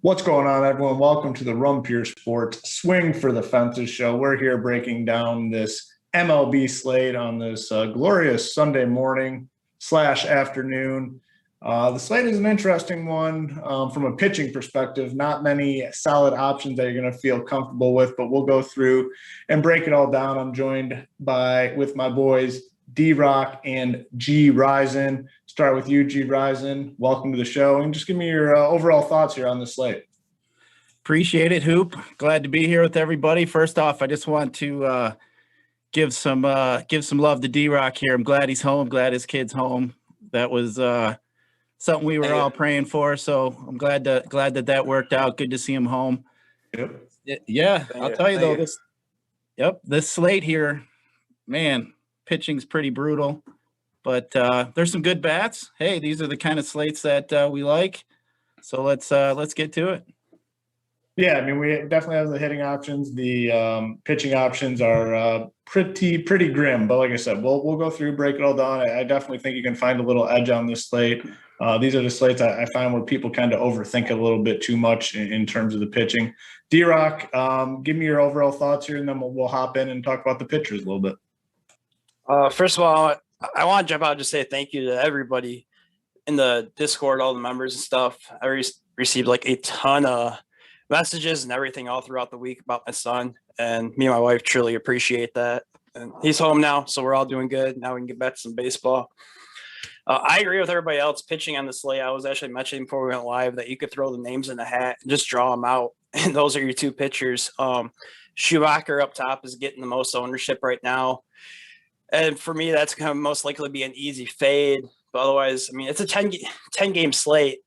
What's going on, everyone? Welcome to the Rumpier Sports Swing for the Fences show. We're here breaking down this MLB slate on this glorious Sunday morning / afternoon. The slate is an interesting one from a pitching perspective. Not many solid options that you're going to feel comfortable with, but we'll go through and break it all down. I'm joined with my boys DRock and GRizen. Start with you, GRizen. Welcome to the show, and just give me your overall thoughts here on the slate. Appreciate it, Hoop. Glad to be here with everybody. First off, I just want to give some love to DRock here. I'm glad he's home. Glad his kid's home. That was something we were all praying for. So I'm glad that worked out. Good to see him home. Yep. Yeah, I'll tell you though, this slate here, man, pitching's pretty brutal. But there's some good bats. Hey, these are the kind of slates that we like. So let's get to it. Yeah, I mean, we definitely have the hitting options. The pitching options are pretty grim. But like I said, we'll go through, break it all down. I definitely think you can find a little edge on this slate. These are the slates I find where people kind of overthink a little bit too much in terms of the pitching. DRock, give me your overall thoughts here, and then we'll hop in and talk about the pitchers a little bit. First of all, I want to jump out and just say thank you to everybody in the Discord, all the members and stuff. I received like a ton of messages and everything all throughout the week about my son, and me and my wife truly appreciate that. And he's home now, so we're all doing good. Now we can get back to some baseball. I agree with everybody else pitching on the slate. I was actually mentioning before we went live that you could throw the names in a hat and just draw them out, and those are your two pitchers. Schumacher up top is getting the most ownership right now. And for me, that's going to most likely be an easy fade. But otherwise, I mean, it's a 10-game slate,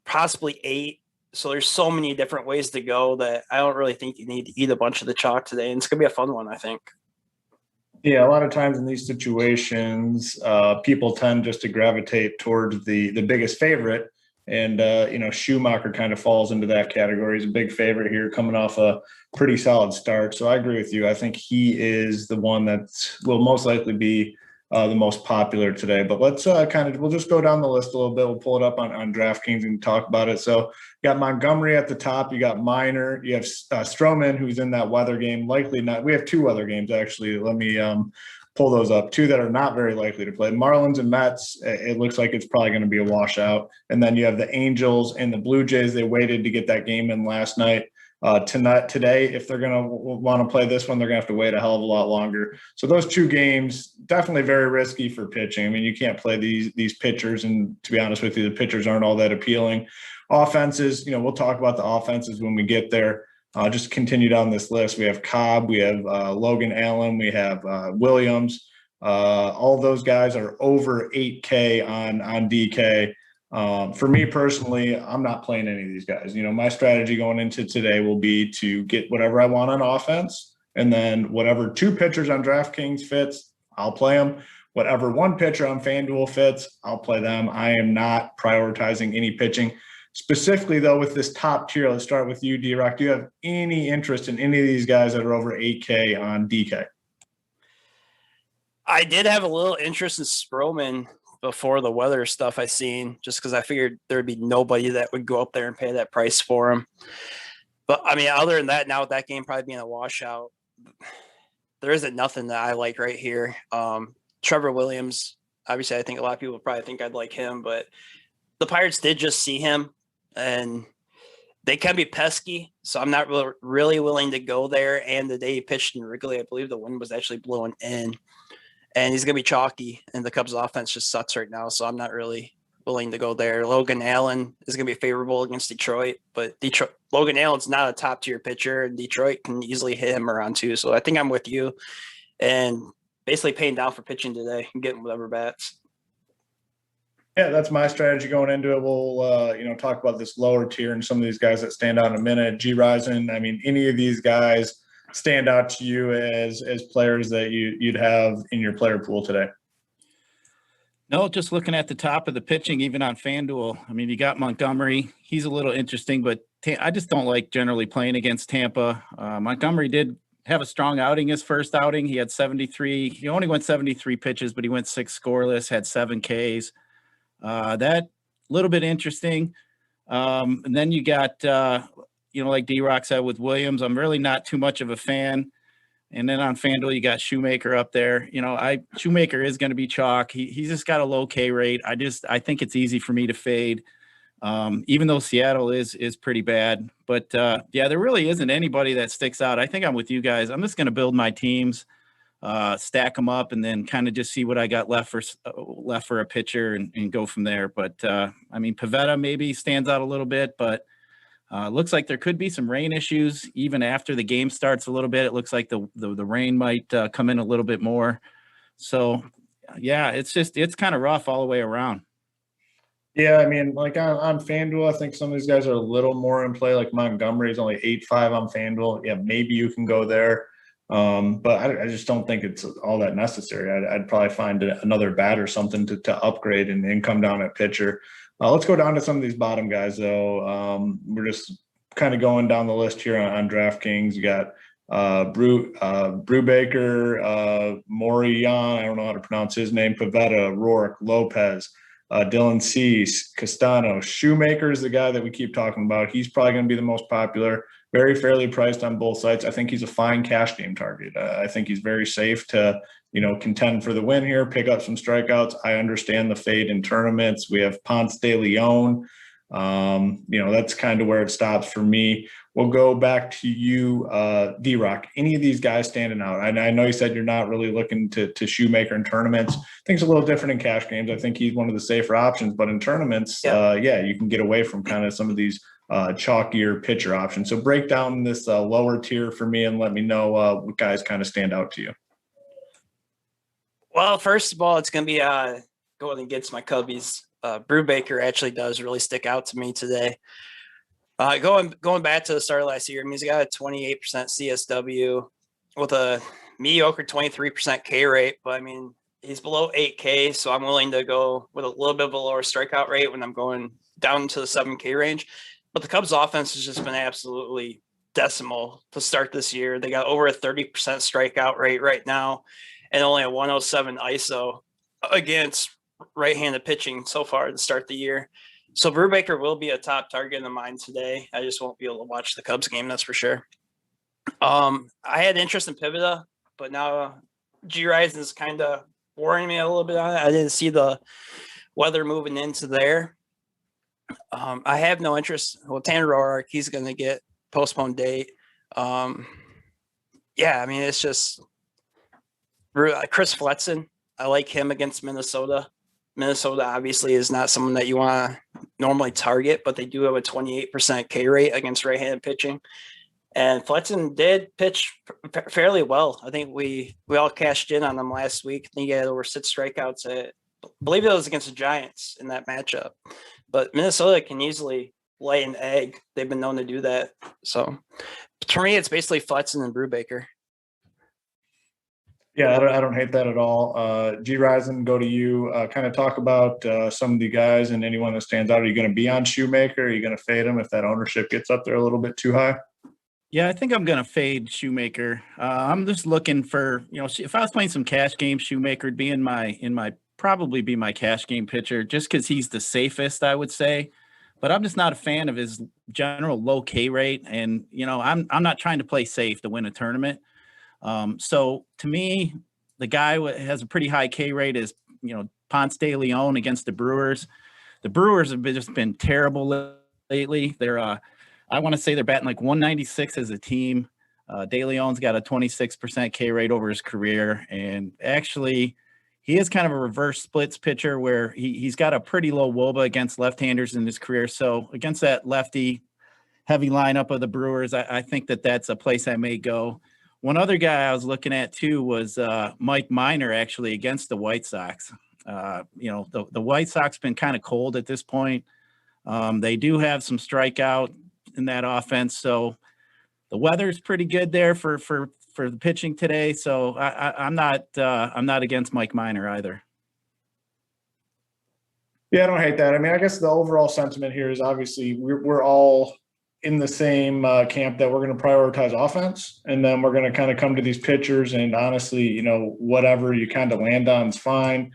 possibly 8. So there's so many different ways to go that I don't really think you need to eat a bunch of the chalk today. And it's going to be a fun one, I think. Yeah, a lot of times in these situations, people tend just to gravitate towards the biggest favorite. And, Schumacher kind of falls into that category. He's a big favorite here coming off a pretty solid start. So I agree with you. I think he is the one that will most likely be the most popular today. But let's we'll just go down the list a little bit. We'll pull it up on DraftKings and talk about it. So you got Montgomery at the top. You got Minor. You have Stroman, who's in that weather game. Likely not. We have 2 weather games, actually. Let me pull those up. 2 that are not very likely to play. Marlins and Mets, it looks like it's probably going to be a washout. And then you have the Angels and the Blue Jays. They waited to get that game in last night. Today, if they're going to want to play this one, they're going to have to wait a hell of a lot longer. So those 2 games, definitely very risky for pitching. I mean, you can't play these pitchers, and to be honest with you, the pitchers aren't all that appealing. Offenses, we'll talk about the offenses when we get there. Just continue down this list. We have Cobb, we have Logan Allen, we have Williams. All those guys are over 8K on DK. For me personally, I'm not playing any of these guys. My strategy going into today will be to get whatever I want on offense, and then whatever 2 pitchers on DraftKings fits, I'll play them. Whatever 1 pitcher on FanDuel fits, I'll play them. I am not prioritizing any pitching. Specifically, though, with this top tier, let's start with you, DRock. Do you have any interest in any of these guys that are over 8K on DK? I did have a little interest in Stroman before the weather stuff I seen, just because I figured there'd be nobody that would go up there and pay that price for him. But, I mean, other than that, now with that game probably being a washout, there isn't nothing that I like right here. Trevor Williams, obviously, I think a lot of people probably think I'd like him, but the Pirates did just see him, and they can be pesky, so I'm not really willing to go there. And the day he pitched in Wrigley, I believe the wind was actually blowing in, and he's going to be chalky, and the Cubs offense just sucks right now, so I'm not really willing to go there. Logan Allen is going to be favorable against Detroit, but Logan Allen's not a top-tier pitcher, and Detroit can easily hit him around too, so I think I'm with you, and basically paying down for pitching today and getting whatever bats. Yeah, that's my strategy going into it. We'll, talk about this lower tier and some of these guys that stand out in a minute. GRizen, I mean, any of these guys stand out to you as players that you'd have in your player pool today? No, just looking at the top of the pitching, even on FanDuel. I mean, you got Montgomery. He's a little interesting, but I just don't like generally playing against Tampa. Montgomery did have a strong outing his first outing. He had 73. He only went 73 pitches, but he went 6 scoreless, had 7 Ks. That little bit interesting. And then you got, like DRock said with Williams, I'm really not too much of a fan. And then on FanDuel, you got Shoemaker up there. Shoemaker is going to be chalk. He's just got a low K rate. I think it's easy for me to fade, even though Seattle is pretty bad. But there really isn't anybody that sticks out. I think I'm with you guys. I'm just going to build my teams, stack them up, and then kind of just see what I got left for a pitcher and go from there. But Pivetta maybe stands out a little bit, but looks like there could be some rain issues even after the game starts a little bit. It looks like the rain might come in a little bit more. So, it's kind of rough all the way around. Yeah, like on FanDuel, I think some of these guys are a little more in play. Like Montgomery's only 8.5 on FanDuel. Yeah, maybe you can go there. But I just don't think it's all that necessary. I'd probably find another bat or something to upgrade and come down at pitcher. Let's go down to some of these bottom guys, though. We're just kind of going down the list here on DraftKings. You got Brubaker, Moriyan, I don't know how to pronounce his name, Pivetta, Rourke, Lopez, Dylan Cease, Castano. Shoemaker is the guy that we keep talking about. He's probably going to be the most popular. Very fairly priced on both sites. I think he's a fine cash game target. I think he's very safe to, contend for the win here, pick up some strikeouts. I understand the fade in tournaments. We have Ponce de Leon. That's kind of where it stops for me. We'll go back to you, DRock. Any of these guys standing out? I know you said you're not really looking to Shoemaker in tournaments. I think it's a little different in cash games. I think he's one of the safer options, but in tournaments, you can get away from kind of some of these chalkier pitcher options. So break down this lower tier for me and let me know what guys kind of stand out to you. Well, first of all, it's going to be going against my Cubbies. Brubaker actually does really stick out to me today. Going back to the start of last year, he's got a 28% CSW with a mediocre 23% K rate, but he's below 8K, so I'm willing to go with a little bit of a lower strikeout rate when I'm going down to the 7K range. But the Cubs offense has just been absolutely decimal to start this year. They got over a 30% strikeout rate right now and only a 107 ISO against right-handed pitching so far to start the year. So Brubaker will be a top target in mine today. I just won't be able to watch the Cubs game, that's for sure. I had interest in Pivetta, but now GRizen is kind of worrying me a little bit on it. I didn't see the weather moving into there. I have no interest. Well, Tanner Roark, he's going to get postponed date. It's just Chris Flexen. I like him against Minnesota. Minnesota obviously is not someone that you want to normally target, but they do have a 28% K rate against right-handed pitching. And Flexen did pitch fairly well. I think we all cashed in on him last week. I think he had over 6 strikeouts. I believe it was against the Giants in that matchup. But Minnesota can easily lay an egg. They've been known to do that. So for me, it's basically Flexen and Brubaker. Yeah, I don't hate that at all. GRizen, go to you. Kind of talk about some of the guys and anyone that stands out. Are you going to be on Shoemaker? Are you going to fade him if that ownership gets up there a little bit too high? Yeah, I think I'm going to fade Shoemaker. I'm just looking for, if I was playing some cash games, Shoemaker would be probably be my cash game pitcher just because he's the safest, I would say. But I'm just not a fan of his general low K rate. And, I'm not trying to play safe to win a tournament. So to me, the guy who has a pretty high K rate is, Ponce de Leon against the Brewers. The Brewers have just been terrible lately. They're, I want to say they're batting like 196 as a team. De Leon's got a 26% K rate over his career. And actually he is kind of a reverse splits pitcher where he's got a pretty low WOBA against left-handers in his career. So against that lefty heavy lineup of the Brewers, I think that's a place I may go. One other guy I was looking at too was Mike Minor actually against the White Sox. The White Sox been kind of cold at this point. They do have some strikeout in that offense, so the weather's pretty good there for the pitching today. So I'm not against Mike Minor either. Yeah, I don't hate that. I guess the overall sentiment here is obviously we're all in the same camp that we're going to prioritize offense, and then we're going to kind of come to these pitchers, and honestly, whatever you kind of land on is fine.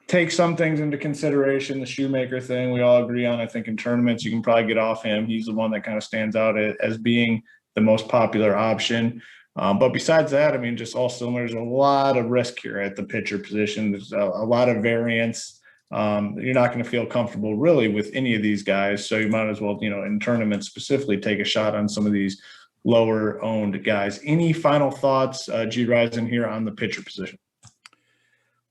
take some things into consideration. The Shoemaker thing we all agree on. I think in tournaments you can probably get off him. He's the one that kind of stands out as being the most popular option. But besides that, I mean, just all cylinders, a lot of risk here at the pitcher position. There's a lot of variance. You're not going to feel comfortable really with any of these guys. So you might as well, in tournaments specifically, take a shot on some of these lower owned guys. Any final thoughts, GRizen, here on the pitcher position?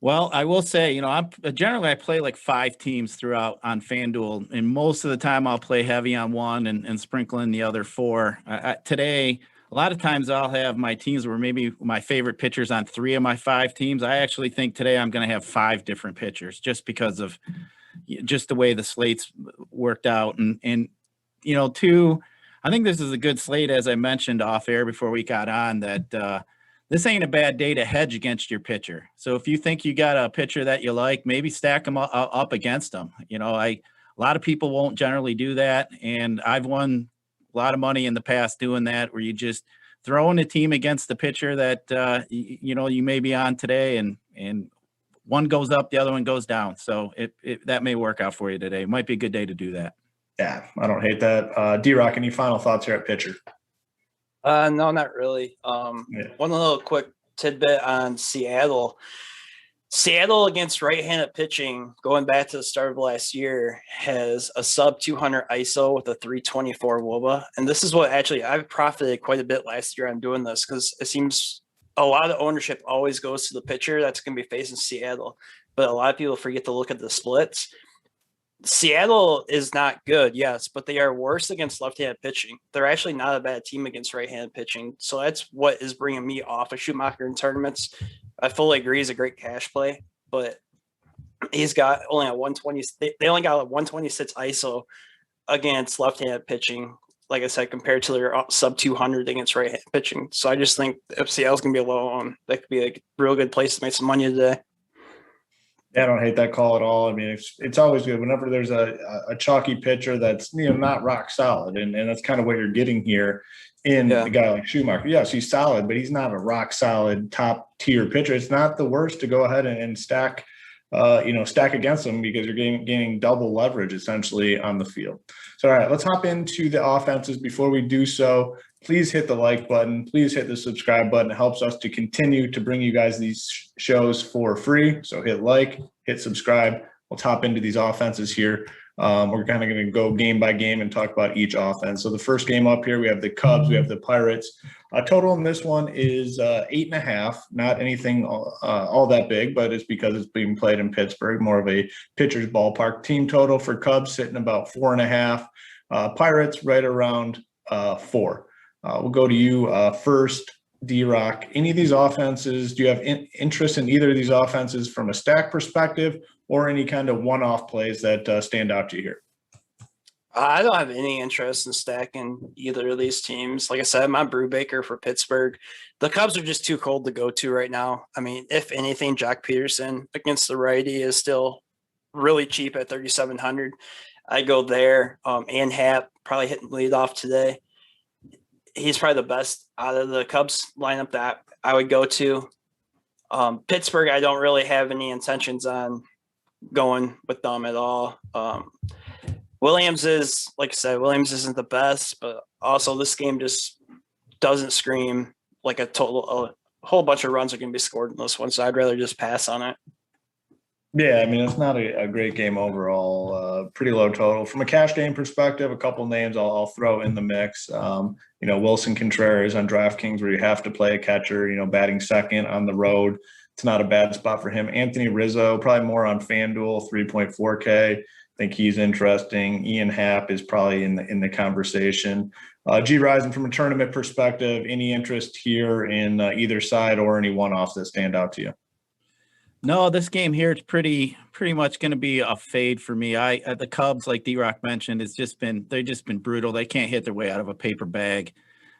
Well, I will say, I'm generally I play like 5 teams throughout on FanDuel, and most of the time I'll play heavy on one and sprinkle in the other 4. Today, a lot of times I'll have my teams where maybe my favorite pitchers on 3 of my 5 teams. I actually think today I'm going to have 5 different pitchers just because of just the way the slates worked out. And 2, I think this is a good slate, as I mentioned off air before we got on, that this ain't a bad day to hedge against your pitcher. So if you think you got a pitcher that you like, maybe stack them up against them. A lot of people won't generally do that. And I've won a lot of money in the past doing that, where you just throw in a team against the pitcher that, you may be on today, and one goes up, the other one goes down. So that may work out for you today. It might be a good day to do that. Yeah, I don't hate that. DRock, any final thoughts here at pitcher? No, not really. One little quick tidbit on Seattle. Seattle against right-handed pitching, going back to the start of last year, has a sub 200 ISO with a 324 WOBA. And this is what actually I've profited quite a bit last year on doing this, because it seems a lot of ownership always goes to the pitcher that's going to be facing Seattle. But a lot of people forget to look at the splits. Seattle is not good, yes, but they are worse against left-handed pitching. They're actually not a bad team against right-handed pitching. So that's what is bringing me off of Schumacher in tournaments. I fully agree he's a great cash play, but he's got only a 120. They only got a 126 ISO against left-handed pitching, like I said, compared to their sub 200 against right-handed pitching. So I just think if Seattle's going to be a low on, that could be a real good place to make some money today. Yeah, I don't hate that call at all. I mean, it's always good whenever there's a chalky pitcher that's not rock solid, and that's kind of what you're getting here in a guy like Schumacher. Yes, he's solid, but he's not a rock solid top tier pitcher. It's not the worst to go ahead and stack, stack against him, because you're gaining double leverage essentially on the field. So, all right, let's hop into the offenses. Before we do so, please hit the like button. Please hit the subscribe button. It helps us to continue to bring you guys these shows for free. So hit like, hit subscribe. We'll top into these offenses here. We're kind of going to go game by game and talk about each offense. So the first game up here, we have the Cubs, we have the Pirates. Total in this one is 8.5. Not anything all that big, but it's because it's being played in Pittsburgh, more of a pitcher's ballpark. Team total for Cubs sitting about 4.5. Pirates right around 4. We'll go to you first, DRock. Any of these offenses, do you have interest in either of these offenses from a stack perspective, or any kind of one-off plays that stand out to you here? I don't have any interest in stacking either of these teams. Like I said, I'm on Brubaker for Pittsburgh. The Cubs are just too cold to go to right now. I mean, if anything, Jack Peterson against the righty is still really cheap at 3,700. I go there. And Happ probably hitting lead off today. He's probably the best out of the Cubs lineup that I would go to. Pittsburgh, I don't really have any intentions on going with them at all. Williams is, like I said, Williams isn't the best, but also this game just doesn't scream like a whole bunch of runs are going to be scored in this one. So I'd rather just pass on it. Yeah, I mean, it's not a great game overall. Pretty low total. From a cash game perspective, a couple names I'll throw in the mix. Wilson Contreras on DraftKings, where you have to play a catcher, batting second on the road. It's not a bad spot for him. Anthony Rizzo, probably more on FanDuel, 3.4K. I think he's interesting. Ian Happ is probably in the conversation. GRizen, from a tournament perspective, any interest here in either side, or any one-offs that stand out to you? No, this game here is pretty much going to be a fade for me. The Cubs, like DRock mentioned, they've just been brutal. They can't hit their way out of a paper bag.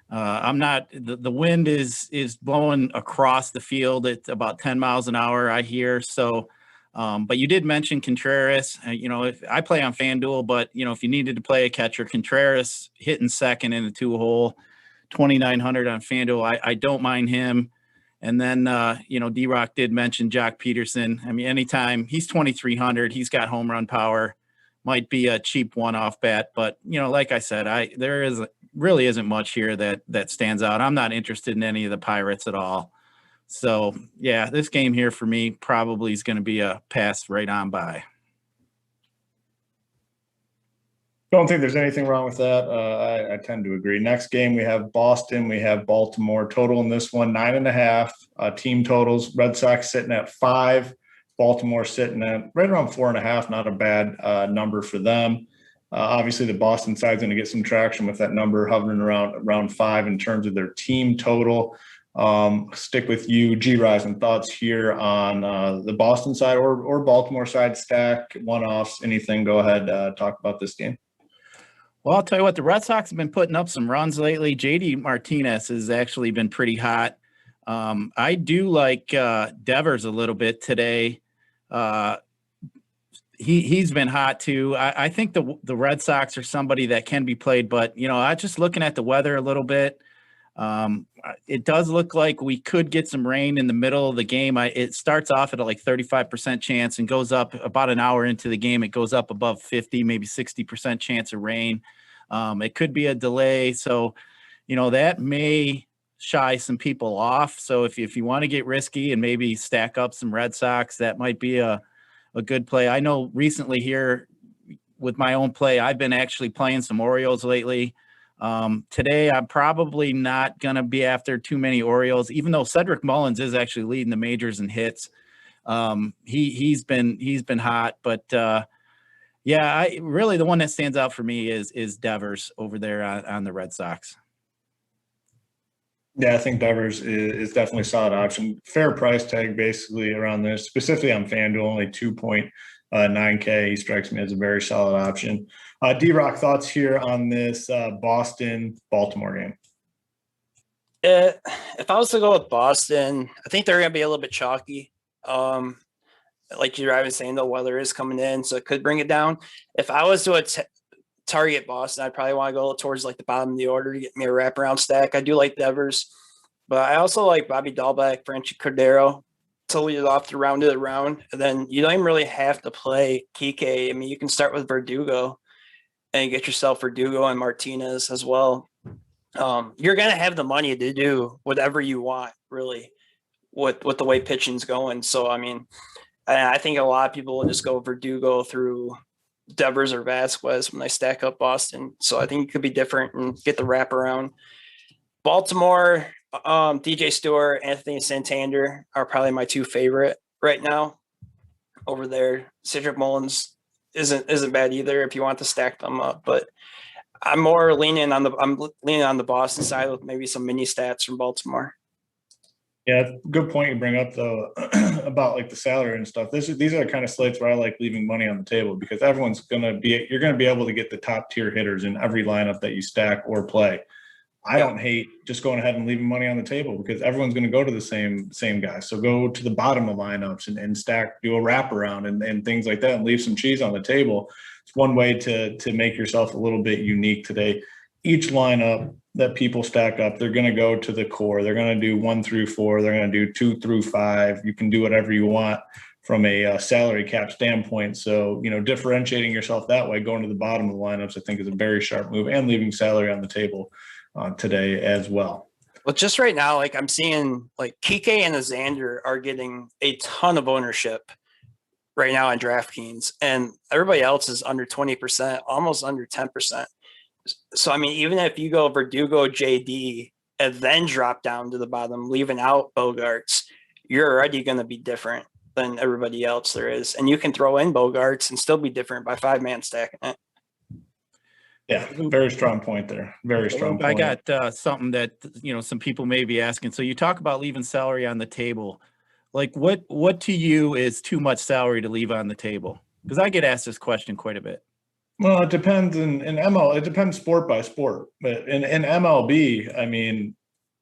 The wind is blowing across the field at about 10 miles an hour, I hear. So, but you did mention Contreras. If I play on FanDuel, but if you needed to play a catcher, Contreras hitting second in the 2-hole, 2,900 on FanDuel, I don't mind him. And then, DRock did mention Jock Peterson. I mean, anytime he's 2,300, he's got home run power, might be a cheap one-off bet. But, like I said, there really isn't much here that stands out. I'm not interested in any of the Pirates at all. So, yeah, this game here for me probably is going to be a pass right on by. Don't think there's anything wrong with that. I tend to agree. Next game, we have Boston. We have Baltimore. Total in this one, 9.5. Team totals, Red Sox sitting at 5. Baltimore sitting at right around 4.5. Not a bad number for them. Obviously, the Boston side's going to get some traction with that number hovering around 5 in terms of their team total. Stick with you, GRizen. Thoughts here on the Boston side or Baltimore side, stack, one-offs, anything. Go ahead, talk about this game. Well, I'll tell you what, the Red Sox have been putting up some runs lately. JD Martinez has actually been pretty hot. I do like Devers a little bit today. He's been hot too. I think the Red Sox are somebody that can be played, but I just looking at the weather a little bit. It does look like we could get some rain in the middle of the game. It starts off at like 35% chance and goes up about an hour into the game. It goes up above 50, maybe 60% chance of rain. It could be a delay. So, that may shy some people off. So if you want to get risky and maybe stack up some Red Sox, that might be a good play. I know recently here with my own play, I've been actually playing some Orioles lately. Today, I'm probably not going to be after too many Orioles, even though Cedric Mullins is actually leading the majors in hits. He's been hot, but really the one that stands out for me is Devers over there on the Red Sox. Yeah, I think Devers is definitely a solid option. Fair price tag basically around this, specifically on FanDuel, only 2.9K. He strikes me as a very solid option. DRock, thoughts here on this Boston-Baltimore game? If I was to go with Boston, I think they're going to be a little bit chalky. Like you're even saying, the weather is coming in, so it could bring it down. If I was to target Boston, I'd probably want to go towards like the bottom of the order to get me a wraparound stack. I do like Devers, but I also like Bobby Dahlbeck, Franchi Cordero to lead it off to round it around. And then you don't even really have to play Kike. I mean, you can start with Verdugo and get yourself Verdugo and Martinez as well. You're going to have the money to do whatever you want, really, with the way pitching's going. So, I mean, I think a lot of people will just go Verdugo through Devers or Vasquez when they stack up Boston. So I think it could be different and get the wraparound. Baltimore, DJ Stewart, Anthony Santander are probably my two favorite right now over there. Cedric Mullins isn't bad either if you want to stack them up, but I'm leaning on the Boston side with maybe some mini stats from Baltimore. Yeah, good point you bring up though about like the salary and stuff. These are the kind of slates where I like leaving money on the table because you're going to be able to get the top tier hitters in every lineup that you stack or play. I don't hate just going ahead and leaving money on the table because everyone's going to go to the same guys. So go to the bottom of lineups and stack, do a wraparound and things like that and leave some cheese on the table. It's one way to make yourself a little bit unique today. Each lineup that people stack up, they're going to go to the core. They're going to do 1 through 4. They're going to do 2 through 5. You can do whatever you want from a salary cap standpoint. So, differentiating yourself that way, going to the bottom of the lineups, I think is a very sharp move and leaving salary on the table today as well. Well, just right now, like I'm seeing like Kike and Xander are getting a ton of ownership right now on DraftKings, and everybody else is under 20%, almost under 10%. So, I mean, even if you go Verdugo, JD, and then drop down to the bottom, leaving out Bogarts, you're already going to be different than everybody else there is. And you can throw in Bogarts and still be different by 5-man stacking it. Yeah, very strong point there. Very strong point. I got something that, some people may be asking. So you talk about leaving salary on the table. Like what to you is too much salary to leave on the table? Because I get asked this question quite a bit. Well, it depends in ML. It depends sport by sport. But in MLB, I mean,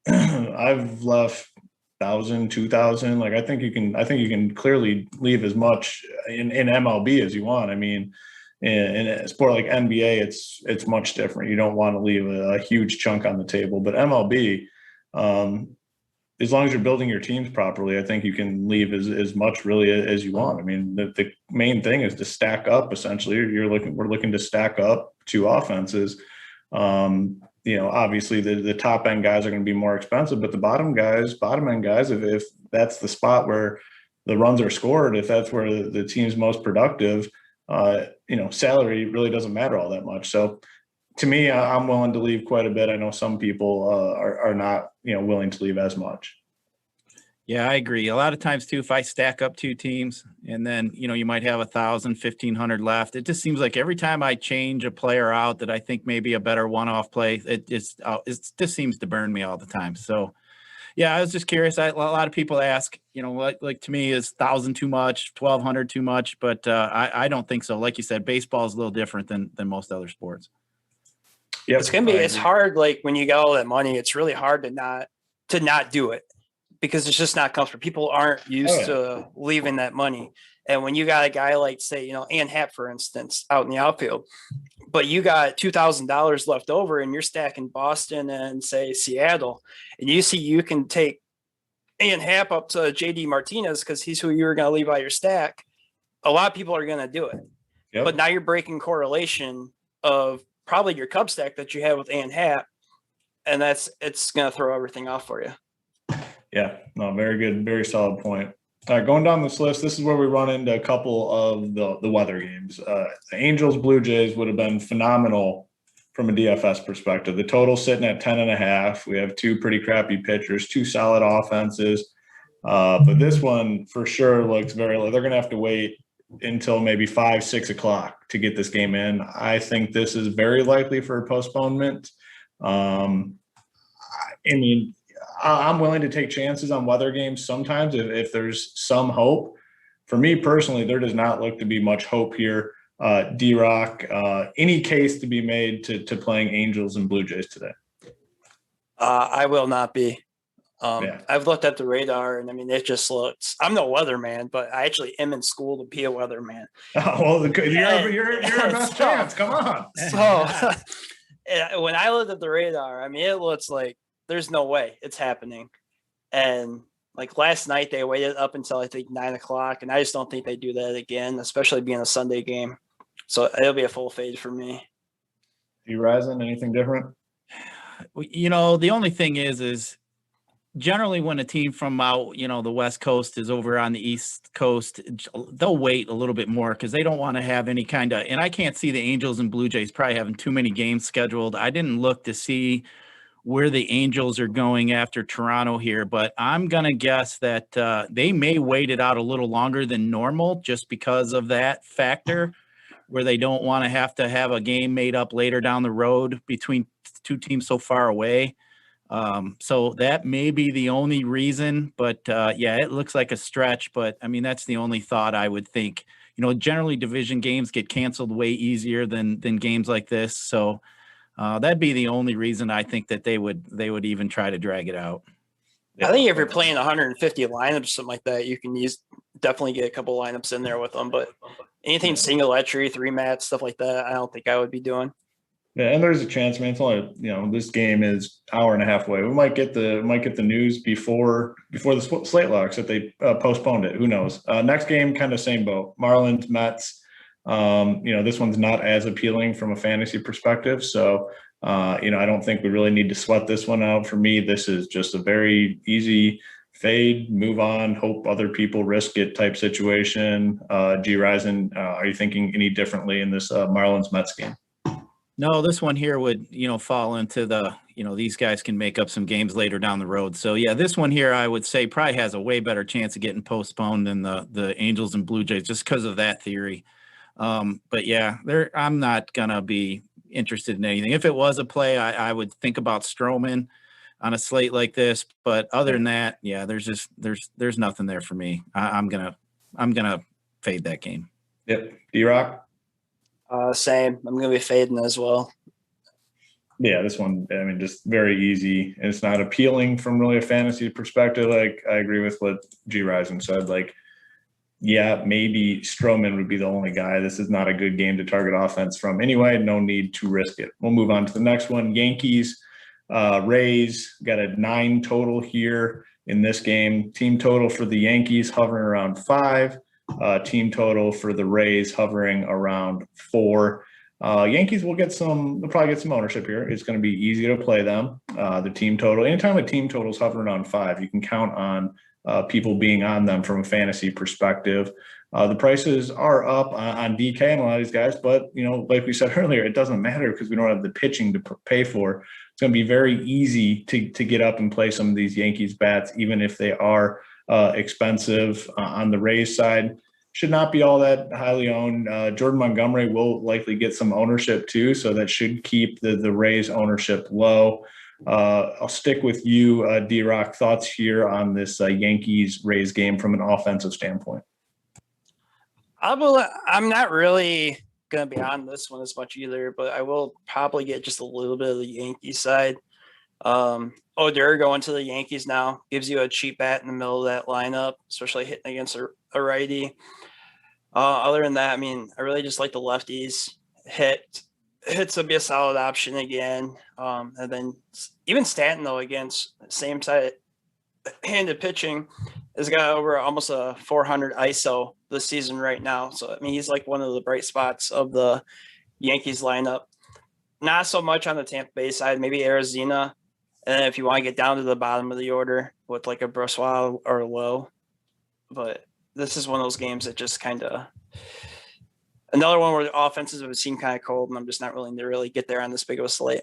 I've left 1,000, 2,000. Like I think you can clearly leave as much in MLB as you want. I mean, in a sport like NBA, it's much different. You don't want to leave a huge chunk on the table. But MLB, as long as you're building your teams properly, I think you can leave as much really as you want. I mean, the main thing is to stack up. Essentially, we're looking to stack up two offenses. Obviously the top end guys are going to be more expensive, but the bottom end guys, if that's the spot where the runs are scored, if that's where the team's most productive, salary really doesn't matter all that much. So to me, I'm willing to leave quite a bit. I know some people are not, willing to leave as much. Yeah, I agree. A lot of times too, if I stack up two teams and then, you might have 1,000, 1,500 left, it just seems like every time I change a player out that I think may be a better one-off play, it just seems to burn me all the time. So yeah, I was just curious. A lot of people ask, like to me, is 1,000 too much, 1,200 too much? But I don't think so. Like you said, baseball is a little different than most other sports. Yep, it's hard. Like when you got all that money, it's really hard to not do it because it's just not comfortable. People aren't used to leaving that money. And when you got a guy like, say, Ian Happ, for instance, out in the outfield, but you got $2,000 left over and you're stacking Boston and say Seattle, and you can take Ian Happ up to JD Martinez because he's who you were going to leave out your stack. A lot of people are going to do it. Yep. But now you're breaking correlation of probably your Cub stack that you have with Ian Happ, and it's going to throw everything off for you. Yeah, no, very good, very solid point. All right, going down this list, this is where we run into a couple of the weather games. The Angels Blue Jays would have been phenomenal from a DFS perspective. The total sitting at 10.5. We have two pretty crappy pitchers, two solid offenses. But this one for sure looks very low. They're going to have to wait until maybe 5, 6 o'clock to get this game in. I think this is very likely for a postponement. I'm willing to take chances on weather games sometimes if there's some hope. For me personally, there does not look to be much hope here. DRock, any case to be made to playing Angels and Blue Jays today? I will not be. I've looked at the radar, and it just looks. I'm no weatherman, but I actually am in school to be a weatherman. Oh, well, you're our best chance. Come on. So when I looked at the radar, it looks like there's no way it's happening. And like last night, they waited up until I think 9 o'clock, and I just don't think they do that again, especially being a Sunday game. So it'll be a full fade for me. GRizen, anything different? The only thing is generally when a team from out, the West Coast is over on the East Coast, they'll wait a little bit more because they don't want to have any kind of, and I can't see the Angels and Blue Jays probably having too many games scheduled. I didn't look to see where the Angels are going after Toronto here, but I'm going to guess that they may wait it out a little longer than normal just because of that factor where they don't want to have a game made up later down the road between two teams so far away. So that may be the only reason, but it looks like a stretch, but that's the only thought I would think. Generally division games get canceled way easier than games like this. So that'd be the only reason I think that they would even try to drag it out. I think if you're playing 150 lineups or something like that, you can definitely get a couple lineups in there with them, but anything single entry, 3-mat, stuff like that, I don't think I would be doing. Yeah, and there's a chance, man. It's only this game is hour and a half away. We might get the news before the slate locks that they postponed it. Who knows? Next game, kind of same boat. Marlins Mets. This one's not as appealing from a fantasy perspective, so I don't think we really need to sweat this one out. For me, this is just a very easy fade, move on, hope other people risk it type situation. GRizen, are you thinking any differently in this Marlins Mets game? No, this one here would, fall into the, these guys can make up some games later down the road. So yeah, this one here, I would say probably has a way better chance of getting postponed than the Angels and Blue Jays just because of that theory. But yeah, I'm not gonna be interested in anything. If it was a play, I would think about Stroman on a slate like this. But other than that, yeah, there's nothing there for me. I'm gonna fade that game. Yep. DRock? Same. I'm gonna be fading as well. Yeah, this one, just very easy. And it's not appealing from really a fantasy perspective. Like, I agree with what GRizen said. Like, yeah, maybe Stroman would be the only guy. This is not a good game to target offense from anyway. No need to risk it. We'll move on to the next one. Yankees, Rays, got a 9 total here. in this game. Team total for the Yankees hovering around 5. Team total for the Rays hovering around 4. Yankees they'll probably get some ownership here. It's going to be easy to play them. The team total, anytime a team total is hovering around 5, you can count on people being on them from a fantasy perspective. The prices are up on DK and a lot of these guys, but like we said earlier, it doesn't matter because we don't have the pitching to pay for. It's going to be very easy to get up and play some of these Yankees bats, even if they are expensive. On the Rays side, should not be all that highly owned. Jordan Montgomery will likely get some ownership too, so that should keep the Rays ownership low. I'll stick with you, DRock. Thoughts here on this Yankees-Rays game from an offensive standpoint? I'm not really going to be on this one as much either, but I will probably get just a little bit of the Yankees side. Odor going to the Yankees now gives you a cheap bat in the middle of that lineup, especially hitting against a righty. Other than that, I mean, I really just like the lefties. Hits will be a solid option again. And then even Stanton, though, against same side handed pitching, has got over almost a 400 ISO this season right now. So, I mean, he's like one of the bright spots of the Yankees lineup. Not so much on the Tampa Bay side, maybe Arizona. And then if you want to get down to the bottom of the order with like a Brossoit or Lowe. But this is one of those games that just kind of – another one where the offenses have seemed kind of cold, and I'm just not willing to really get there on this big of a slate.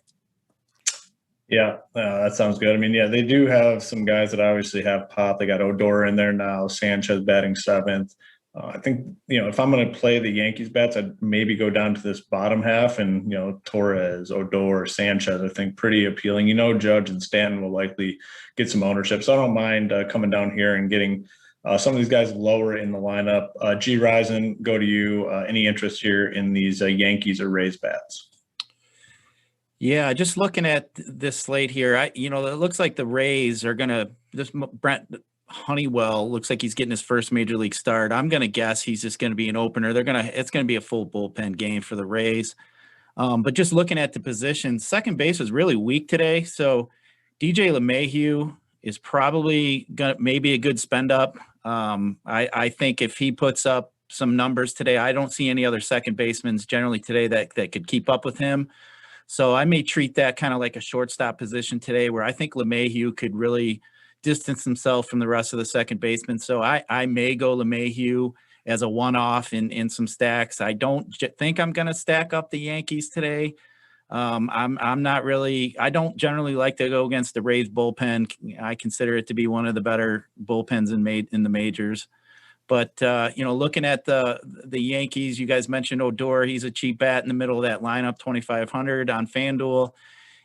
Yeah, that sounds good. I mean, yeah, they do have some guys that obviously have pop. They got Odor in there now, Sanchez batting 7th. I think, if I'm going to play the Yankees bats, I'd maybe go down to this bottom half and, Torres, Odor, Sanchez, I think pretty appealing. Judge and Stanton will likely get some ownership. So I don't mind coming down here and getting some of these guys lower in the lineup. GRizen, go to you. Any interest here in these Yankees or Rays bats? Yeah, just looking at this slate here, it looks like the Rays are going to – this Brent Honeywell looks like he's getting his first major league start. I'm going to guess he's just going to be an opener. It's going to be a full bullpen game for the Rays. But just looking at the position, second base is really weak today. So DJ LeMahieu is probably maybe a good spend up. I think if he puts up some numbers today, I don't see any other second basemen generally today that could keep up with him. So I may treat that kind of like a shortstop position today, where I think LeMahieu could really distance himself from the rest of the second baseman. So I may go LeMahieu as a one-off in some stacks. I don't think I'm going to stack up the Yankees today. I'm not really. I don't generally like to go against the Rays bullpen. I consider it to be one of the better bullpens in the majors. But looking at the Yankees, you guys mentioned Odor. He's a cheap bat in the middle of that lineup, 2,500 on FanDuel.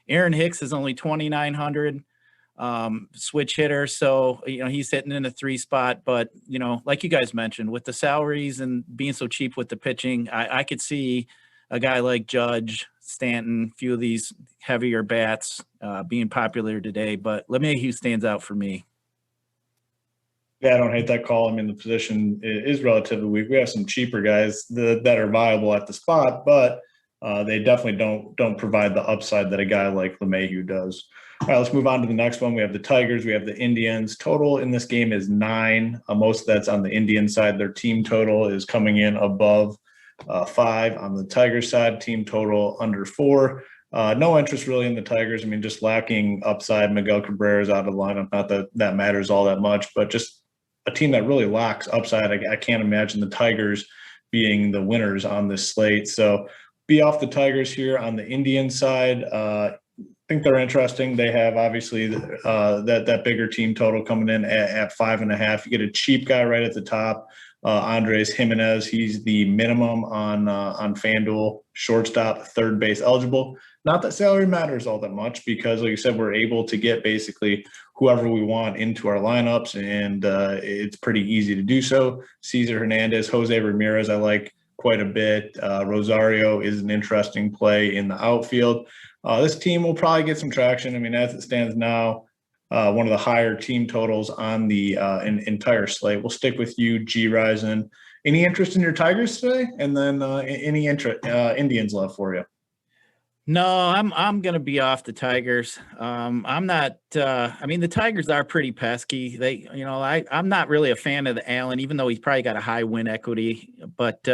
Aaron Hicks is only 2,900, switch hitter. So he's hitting in a 3 spot. But like you guys mentioned, with the salaries and being so cheap with the pitching, I could see a guy like Judge, Stanton, a few of these heavier bats being popular today. But LeMahieu stands out for me. Yeah, I don't hate that call. I mean, the position is relatively weak. We have some cheaper guys that are viable at the spot, but they definitely don't provide the upside that a guy like LeMahieu does. All right, let's move on to the next one. We have the Tigers. We have the Indians. Total in this game is 9. Most of that's on the Indian side. Their team total is coming in above 5. On the Tigers side, team total under 4. No interest really in the Tigers. I mean, just lacking upside. Miguel Cabrera is out of the lineup. Not that matters all that much, but just a team that really lacks upside. I can't imagine the Tigers being the winners on this slate. So be off the Tigers here. On the Indian side, I think they're interesting. They have obviously that bigger team total coming in at 5.5. You get a cheap guy right at the top. Andres Jimenez, he's the minimum on FanDuel, shortstop, third base eligible. Not that salary matters all that much because, like you said, we're able to get basically whoever we want into our lineups, and it's pretty easy to do so. Cesar Hernandez, Jose Ramirez, I like quite a bit. Rosario is an interesting play in the outfield. This team will probably get some traction. I mean, as it stands now, one of the higher team totals on the entire slate. We'll stick with you, GRizen. Any interest in your Tigers today? And then any Indians left for you? No, I'm gonna be off the Tigers. I'm not. I mean, the Tigers are pretty pesky. I'm not really a fan of the Allen, even though he's probably got a high win equity. But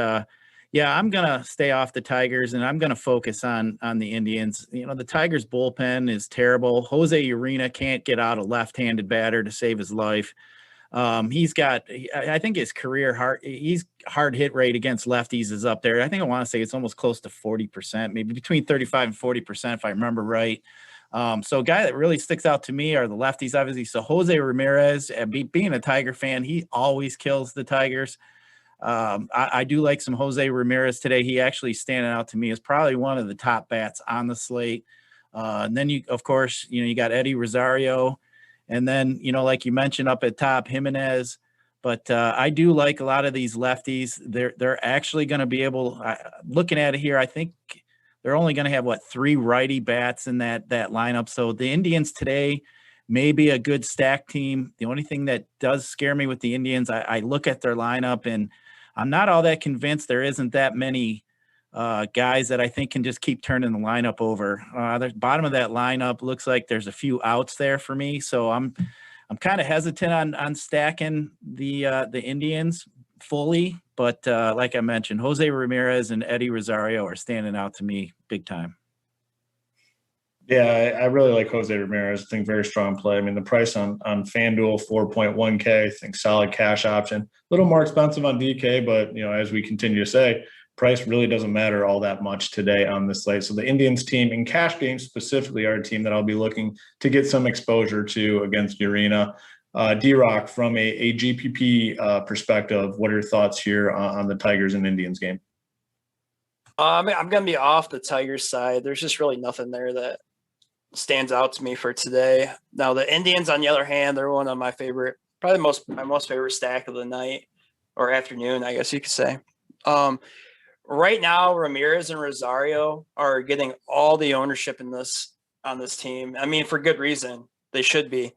yeah, I'm gonna stay off the Tigers, and I'm gonna focus on the Indians. The Tigers bullpen is terrible. Jose Urena can't get out a left-handed batter to save his life. I think his career hard hit rate against lefties is up there. I think I want to say it's almost close to 40%, maybe between 35 and 40%, if I remember right. So a guy that really sticks out to me are the lefties, obviously. So Jose Ramirez, being a Tiger fan, he always kills the Tigers. I do like some Jose Ramirez today. He actually standing out to me as probably one of the top bats on the slate. And then of course, you got Eddie Rosario. And then, like you mentioned up at top, Jimenez. But I do like a lot of these lefties. They're actually going to be able, looking at it here, I think they're only going to have, 3 righty bats in that lineup. So the Indians today may be a good stack team. The only thing that does scare me with the Indians, I look at their lineup, and I'm not all that convinced there isn't that many guys that I think can just keep turning the lineup over. The bottom of that lineup looks like there's a few outs there for me, so I'm kind of hesitant on stacking the Indians fully. But like I mentioned, Jose Ramirez and Eddie Rosario are standing out to me big time. Yeah, I really like Jose Ramirez. I think very strong play. I mean, the price on FanDuel, 4.1K, I think solid cash option. A little more expensive on DK, but, as we continue to say, price really doesn't matter all that much today on this slate. So the Indians team in cash games specifically are a team that I'll be looking to get some exposure to against Urena. DRock, from a GPP perspective, what are your thoughts here on the Tigers and Indians game? I'm going to be off the Tigers side. There's just really nothing there that stands out to me for today. Now, the Indians, on the other hand, they're one of my favorite, probably my most favorite stack of the night or afternoon, I guess you could say. Right now, Ramirez and Rosario are getting all the ownership on this team. I mean, for good reason. They should be.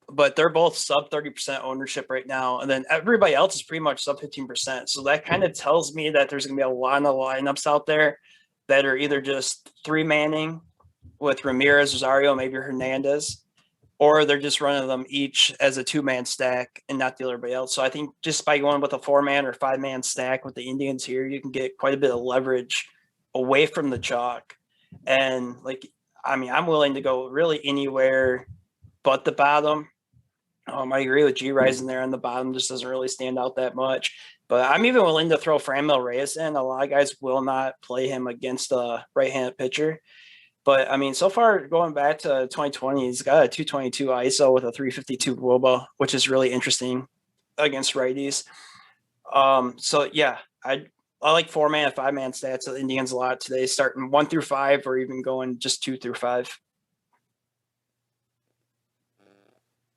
But they're both sub 30% ownership right now. And then everybody else is pretty much sub 15%. So that kind of tells me that there's going to be a lot of lineups out there that are either just 3-manning with Ramirez, Rosario, maybe Hernandez, or they're just running them each as a 2-man stack and not everybody else. So I think just by going with a 4-man or 5-man stack with the Indians here, you can get quite a bit of leverage away from the chalk. And I'm willing to go really anywhere but the bottom. I agree with GRizen there on the bottom, just doesn't really stand out that much. But I'm even willing to throw Franmil Reyes in. A lot of guys will not play him against a right-handed pitcher. But, I mean, so far, going back to 2020, he's got a 222 ISO with a 352 WOBA, which is really interesting against righties. So, yeah, I like 4-man and 5-man stats of the Indians a lot today, starting 1 through 5 or even going just 2 through 5.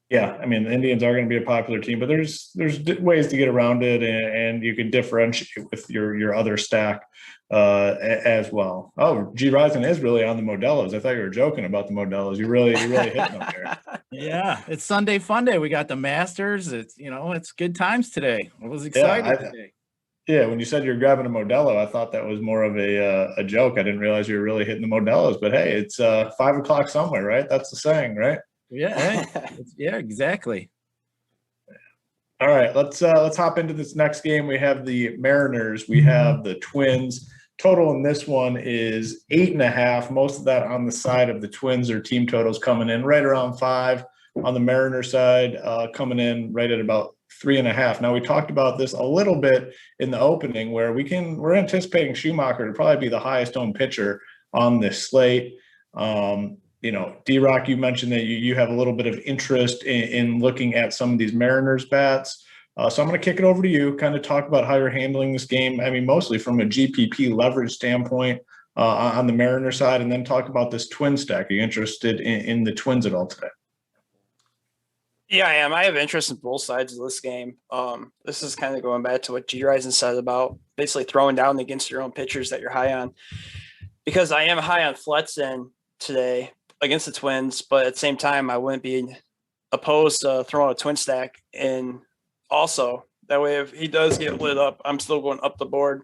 Yeah, I mean, the Indians are going to be a popular team, but there's ways to get around it, and you can differentiate with your other stack as well. Oh, GRizen is really on the Modelos. I thought you were joking about the Modelos. You really hitting them there. Yeah, it's Sunday Fun Day. We got the Masters. It's good times today. I was excited today. Yeah, when you said you're grabbing a Modelo, I thought that was more of a joke. I didn't realize you were really hitting the Modelos. But hey, it's 5 o'clock somewhere, right? That's the saying, right? Yeah, yeah, exactly. All right, let's hop into this next game. We have the Mariners. We have the Twins. Total in this one is 8.5. Most of that on the side of the Twins. Their team totals coming in right around 5. On the Mariner side, coming in right at about 3.5. Now, we talked about this a little bit in the opening, where we're anticipating Schumacher to probably be the highest owned pitcher on this slate. DRock, you mentioned that you have a little bit of interest in looking at some of these Mariners bats. So I'm going to kick it over to you, kind of talk about how you're handling this game. I mean, mostly from a GPP leverage standpoint on the Mariner side, and then talk about this Twin stack. Are you interested in the Twins at all today? Yeah, I am. I have interest in both sides of this game. This is kind of going back to what GRizen said about basically throwing down against your own pitchers that you're high on. Because I am high on Fletson today against the Twins, but at the same time, I wouldn't be opposed to throwing a Twin stack in also. That way, if he does get lit up, I'm still going up the board.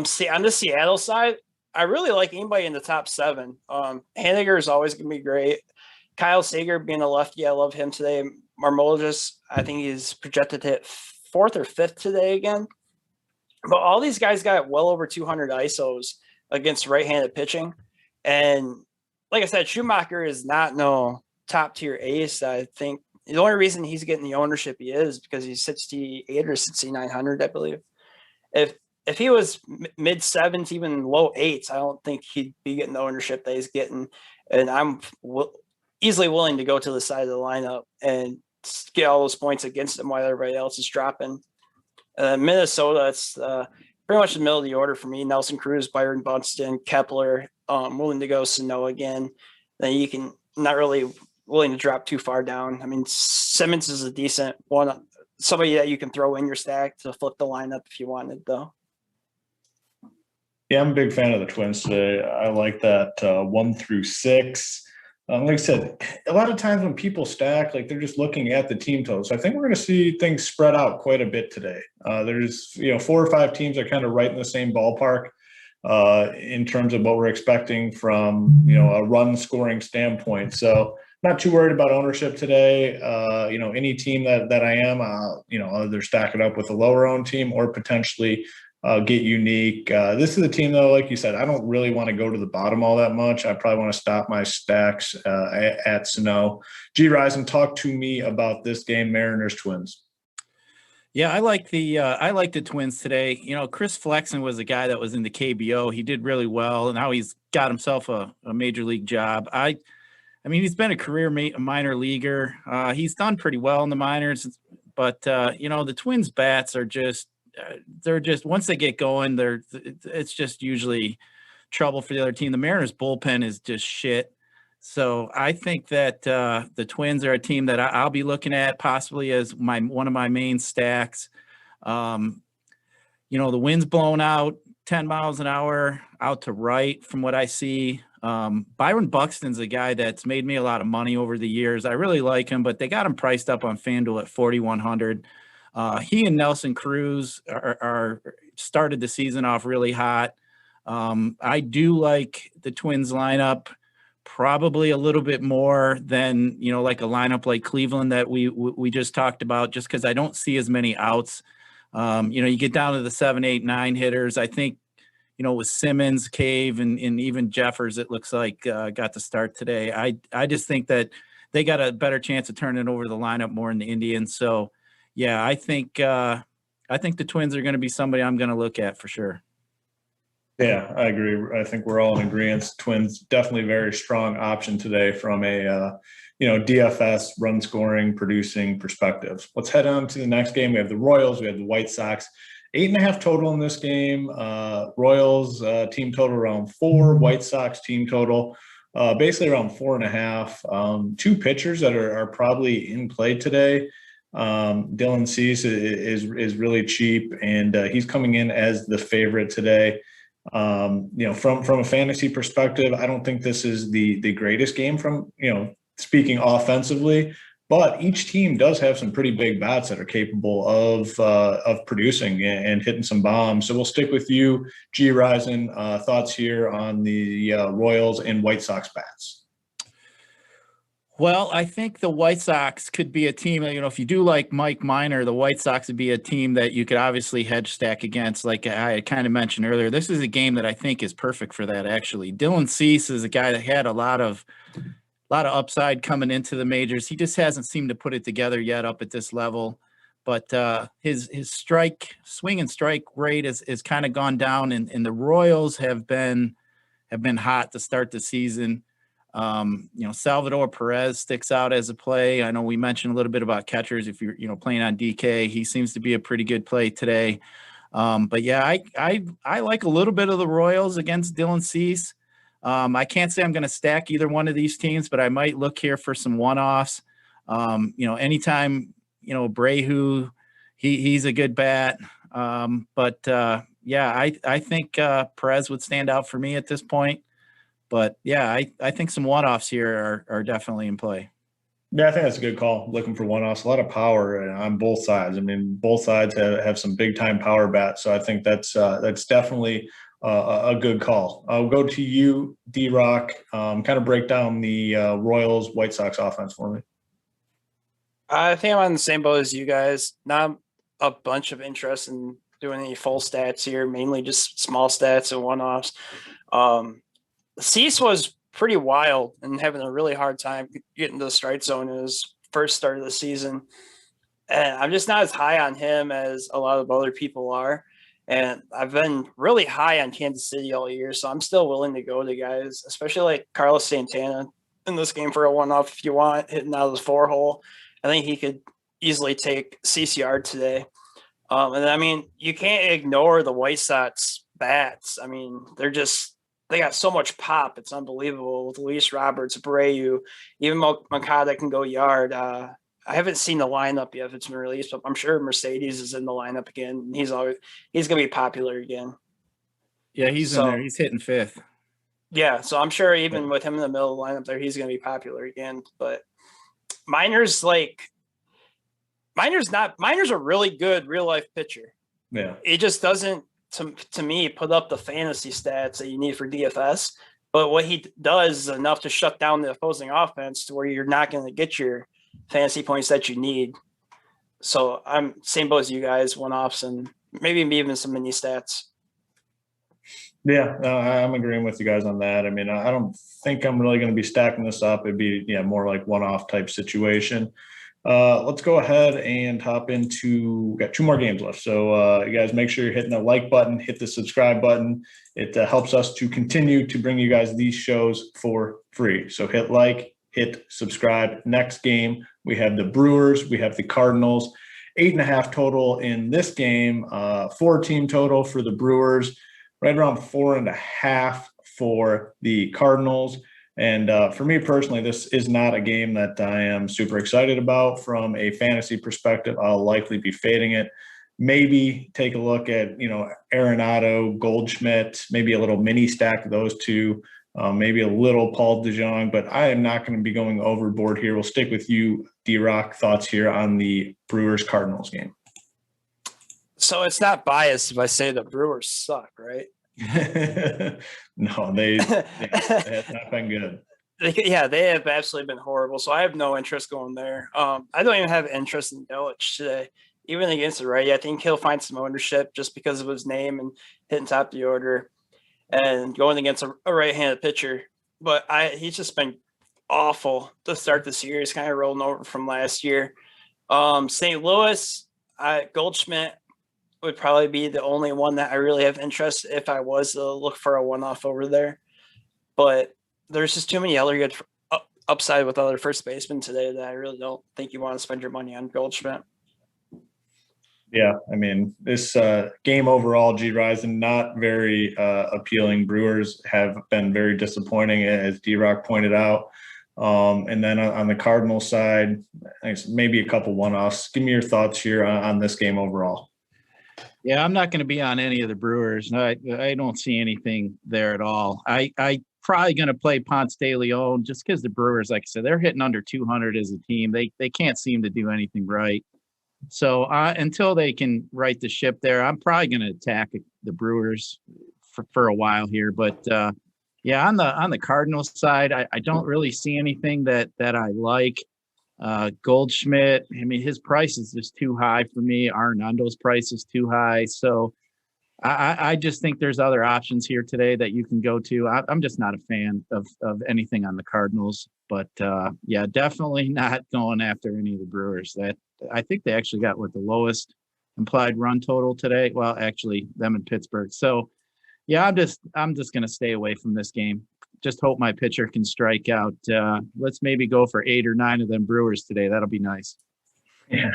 See, on the Seattle side, I really like anybody in the top 7. Haniger is always going to be great. Kyle Sager being a lefty, I love him today. Marmologis, I think he's projected to hit 4th or 5th today again. But all these guys got well over 200 ISOs against right-handed pitching. And like I said, Schumacher is not no top-tier ace. I think the only reason he's getting the ownership he is because he's 68 or 6,900, I believe. If he was mid 7s, even low 8s, I don't think he'd be getting the ownership that he's getting. And I'm easily willing to go to the side of the lineup and get all those points against him while everybody else is dropping. Minnesota, it's pretty much the middle of the order for me. Nelson Cruz, Byron Buxton, Kepler, willing to go Sano again. Then you can not really willing to drop too far down. I mean, Simmons is a decent one, somebody that you can throw in your stack to flip the lineup if you wanted, though. Yeah, I'm a big fan of the Twins today. I like that 1 through 6. Like I said, a lot of times when people stack, like they're just looking at the team totals. So I think we're going to see things spread out quite a bit today. There's 4 or 5 teams that are kind of right in the same ballpark in terms of what we're expecting from a run scoring standpoint. So not too worried about ownership today. Any team that I am, either stack it up with a lower owned team or potentially get unique. This is a team, though, like you said, I don't really want to go to the bottom all that much. I probably want to stop my stacks at Sano. GRizen, talk to me about this game, Mariners Twins. Yeah, I like the Twins today. Chris Flexen was a guy that was in the KBO. He did really well, and now he's got himself a major league job. I mean, he's been a career minor leaguer. He's done pretty well in the minors, but the Twins bats are just. They're just once they get going, it's just usually trouble for the other team. The Mariners bullpen is just shit. So I think that the Twins are a team that I'll be looking at possibly as one of my main stacks. The wind's blown out 10 miles an hour out to right from what I see. Byron Buxton's a guy that's made me a lot of money over the years. I really like him, but they got him priced up on FanDuel at 4,100. He and Nelson Cruz are started the season off really hot. I do like the Twins lineup probably a little bit more than, like a lineup like Cleveland that we just talked about, just because I don't see as many outs. You get down to the 7, 8, 9 hitters. I think, with Simmons, Cave, and even Jeffers, it looks like got the start today. I just think that they got a better chance of turning over the lineup more in the Indians. So, yeah, I think the Twins are going to be somebody I'm going to look at for sure. Yeah, I agree. I think we're all in agreement. Twins definitely very strong option today from a DFS run scoring producing perspective. Let's head on to the next game. We have the Royals. We have the White Sox. 8.5 total in this game. Royals team total around 4. White Sox team total basically around 4.5. 2 pitchers that are probably in play today. Dylan Cease is really cheap, and he's coming in as the favorite today. From a fantasy perspective, I don't think this is the greatest game from speaking offensively, but each team does have some pretty big bats that are capable of producing and hitting some bombs. So we'll stick with you, GRizen. Thoughts here on the Royals and White Sox bats. Well, I think the White Sox could be a team, if you do like Mike Minor, the White Sox would be a team that you could obviously hedge stack against. Like I kind of mentioned earlier, this is a game that I think is perfect for that, actually. Dylan Cease is a guy that had a lot of upside coming into the majors. He just hasn't seemed to put it together yet up at this level. But his swing and strike rate is kind of gone down, and the Royals have been hot to start the season. Salvador Perez sticks out as a play. I know we mentioned a little bit about catchers. If you're, playing on DK, he seems to be a pretty good play today. But yeah, I like a little bit of the Royals against Dylan Cease. I can't say I'm going to stack either one of these teams, but I might look here for some one-offs. Anytime, Brehu, he's a good bat. I think Perez would stand out for me at this point. But, yeah, I think some one-offs here are definitely in play. Yeah, I think that's a good call. Looking for one-offs, a lot of power on both sides. I mean, both sides have some big-time power bats, so I think that's definitely a good call. I'll go to you, DRock. Kind of break down the Royals White Sox offense for me. I think I'm on the same boat as you guys. Not a bunch of interest in doing any full stats here, mainly just small stats and one-offs. Cease was pretty wild and having a really hard time getting to the strike zone in his first start of the season. And I'm just not as high on him as a lot of other people are. And I've been really high on Kansas City all year, so I'm still willing to go to guys, especially like Carlos Santana in this game for a one-off if you want, hitting out of the 4-hole. I think he could easily take CCR today. And I mean, you can't ignore the White Sox bats. I mean, they got so much pop. It's unbelievable with Luis Roberts, Abreu, even Moncada can go yard. I haven't seen the lineup yet if it's been released, but I'm sure Mercedes is in the lineup again. He's going to be popular again. Yeah, he's in there. He's hitting fifth. Yeah, so I'm sure even with him in the middle of the lineup there, he's going to be popular again. But Miner's a really good real life pitcher. Yeah. It just doesn't, to me, put up the fantasy stats that you need for DFS. But what he does is enough to shut down the opposing offense to where you're not going to get your fantasy points that you need. So I'm same boat as you guys, one-offs and maybe even some mini stats. Yeah, I'm agreeing with you guys on that. I mean, I don't think I'm really going to be stacking this up. It'd be more like one-off type situation. Let's go ahead and hop into, we got 2 more games left. So you guys make sure you're hitting the like button, hit the subscribe button. It helps us to continue to bring you guys these shows for free. So hit like, hit subscribe. Next game, we have the Brewers, we have the Cardinals. 8.5 total in this game, 4-team total for the Brewers, right around 4.5 for the Cardinals. And for me personally, this is not a game that I am super excited about from a fantasy perspective. I'll likely be fading it. Maybe take a look at, Arenado, Goldschmidt, maybe a little mini stack of those two, maybe a little Paul DeJong, but I am not going to be going overboard here. We'll stick with you, DRock. Thoughts here on the Brewers-Cardinals game? So it's not biased if I say the Brewers suck, right? No, they have not been good. They have absolutely been horrible. So I have no interest going there. I don't even have interest in Yelich today, even against the righty. I think he'll find some ownership just because of his name and hitting top of the order and going against a right-handed pitcher. But he's just been awful to start this year. He's kind of rolling over from last year. St. Louis, Goldschmidt would probably be the only one that I really have interest if I was to look for a one-off over there. But there's just too many other good upside with other first basemen today that I really don't think you want to spend your money on Goldschmidt. Yeah, I mean, this game overall, GRizen, not very appealing. Brewers have been very disappointing, as DRock pointed out. And then on the Cardinals side, maybe a couple one-offs. Give me your thoughts here on this game overall. Yeah, I'm not going to be on any of the Brewers. I don't see anything there at all. I probably going to play Ponce de Leon just because the Brewers, like I said, they're hitting under 200 as a team. They can't seem to do anything right. So until they can right the ship there, I'm probably going to attack the Brewers for a while here. But on the Cardinals side, I don't really see anything that I like. Goldschmidt, I mean, his price is just too high for me. Arenando's price is too high. So I just think there's other options here today that you can go to. I'm just not a fan of anything on the Cardinals, but definitely not going after any of the Brewers. That I think they actually got the lowest implied run total today. Well, actually them in Pittsburgh. So yeah, I'm just going to stay away from this game. Just hope my pitcher can strike out. Let's maybe go for 8 or 9 of them Brewers today. That'll be nice. Yeah.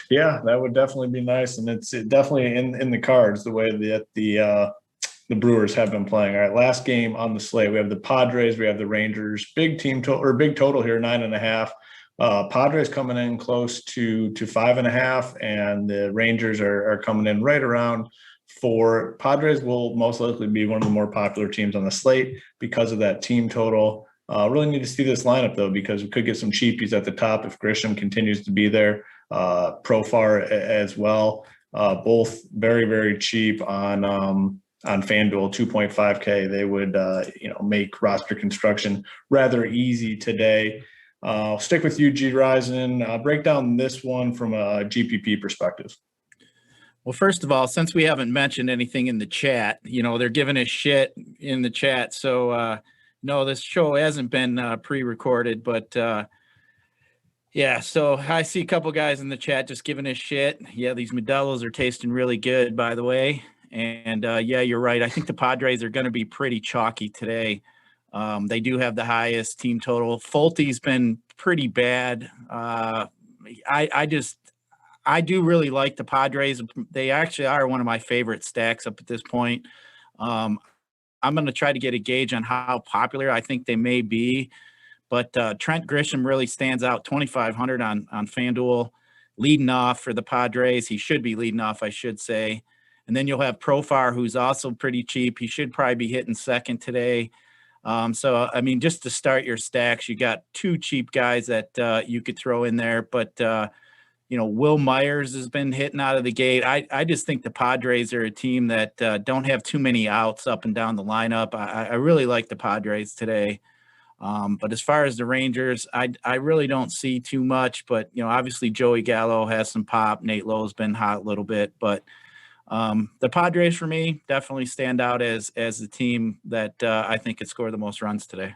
Yeah, that would definitely be nice. And it's definitely in the cards, the way that the Brewers have been playing. All right, last game on the slate. We have the Padres, we have the Rangers. Big total here, 9.5. Padres coming in close to 5.5, and the Rangers are coming in right around 4. Padres will most likely be one of the more popular teams on the slate because of that team total. Really need to see this lineup, though, because we could get some cheapies at the top if Grisham continues to be there. Profar as well. Both very, very cheap on on FanDuel, 2.5K, they would, make roster construction rather easy today. I'll stick with you, GRizen. Break down this one from a GPP perspective. Well, first of all, since we haven't mentioned anything in the chat, they're giving us shit in the chat. So, no, this show hasn't been pre-recorded, but yeah, so I see a couple guys in the chat just giving us shit. Yeah, these Modelos are tasting really good, by the way. And yeah, you're right. I think the Padres are going to be pretty chalky today. They do have the highest team total. Fulte's been pretty bad. I do really like the Padres. They actually are one of my favorite stacks up at this point. I'm going to try to get a gauge on how popular I think they may be. But Trent Grisham really stands out, 2,500 on FanDuel, leading off for the Padres. He should be leading off, I should say. And then you'll have Profar, who's also pretty cheap. He should probably be hitting second today. So, I mean, just to start your stacks, you got two cheap guys that you could throw in there. But, Will Myers has been hitting out of the gate. I just think the Padres are a team that don't have too many outs up and down the lineup. I really like the Padres today. But as far as the Rangers, I really don't see too much. But, obviously Joey Gallo has some pop. Nate Lowe's been hot a little bit. But the Padres, for me, definitely stand out as the team that I think could score the most runs today.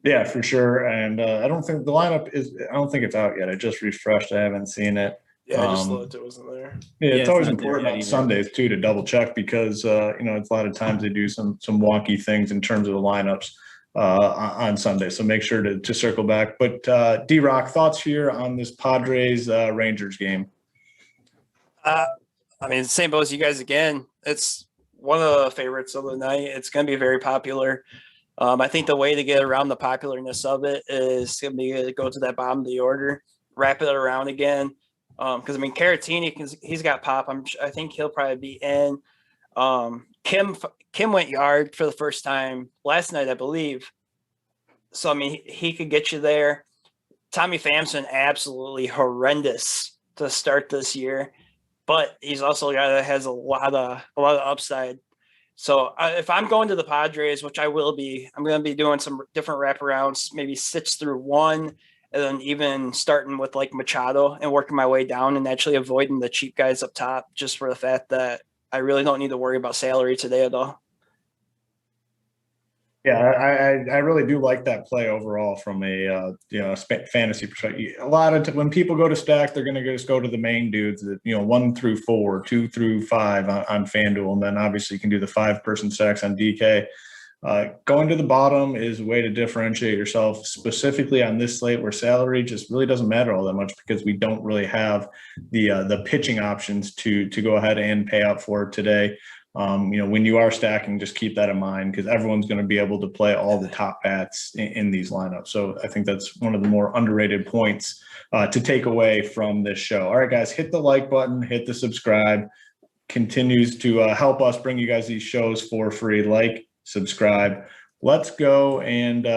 Yeah, for sure. And I don't think the lineup I don't think it's out yet. I just refreshed. I haven't seen it. Yeah, I just looked. It wasn't there. Yeah, it's always important on Sundays too to double check because it's a lot of times they do some wonky things in terms of the lineups on Sunday. So make sure to circle back. But DRock, thoughts here on this Padres Rangers game? I mean, same boat as you guys again. It's one of the favorites of the night. It's going to be very popular. I think the way to get around the popularness of it is going to be to go to that bottom of the order, wrap it around again. Because, Caratini, he's got pop. I think he'll probably be in. Kim went yard for the first time last night, I believe. So, he could get you there. Tommy Pham's been absolutely horrendous to start this year. But he's also a guy that has a lot of upside. So if I'm going to the Padres, which I will be, I'm going to be doing some different wraparounds, maybe 6 through 1, and then even starting with like Machado and working my way down and actually avoiding the cheap guys up top, just for the fact that I really don't need to worry about salary today at all. Yeah, I really do like that play overall from a fantasy perspective. A lot of when people go to stack, they're going to just go to the main dudes that 1 through 4, 2 through 5 on FanDuel, and then obviously you can do the 5-person stacks on DK. Going to the bottom is a way to differentiate yourself, specifically on this slate where salary just really doesn't matter all that much because we don't really have the pitching options to go ahead and pay out for today. When you are stacking, just keep that in mind because everyone's going to be able to play all the top bats in these lineups. So I think that's one of the more underrated points to take away from this show. All right, guys, hit the like button, hit the subscribe. Continues to help us bring you guys these shows for free. Like, subscribe. Let's go and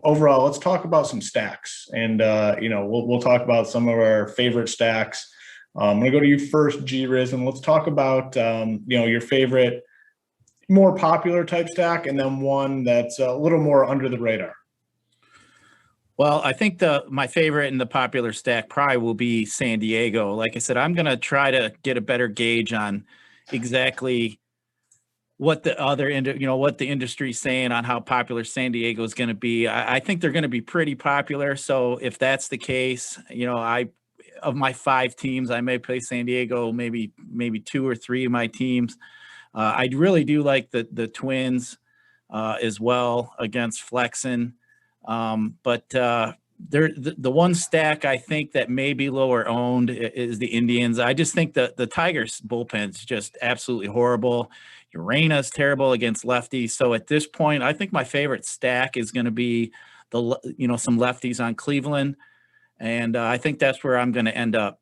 overall, let's talk about some stacks, and we'll talk about some of our favorite stacks. I'm going to go to you first, GRizen. Let's talk about, your favorite, more popular type stack, and then one that's a little more under the radar. Well, I think my favorite in the popular stack probably will be San Diego. Like I said, I'm going to try to get a better gauge on exactly what the what the industry's saying on how popular San Diego is going to be. I think they're going to be pretty popular. So if that's the case, of my 5 teams, I may play San Diego, maybe 2 or 3 of my teams. I really do like the Twins as well against Flexen. But the one stack I think that may be lower owned is the Indians. I just think that the Tigers bullpen's just absolutely horrible. Urena's terrible against lefties. So at this point, I think my favorite stack is going to be some lefties on Cleveland. And I think that's where I'm going to end up.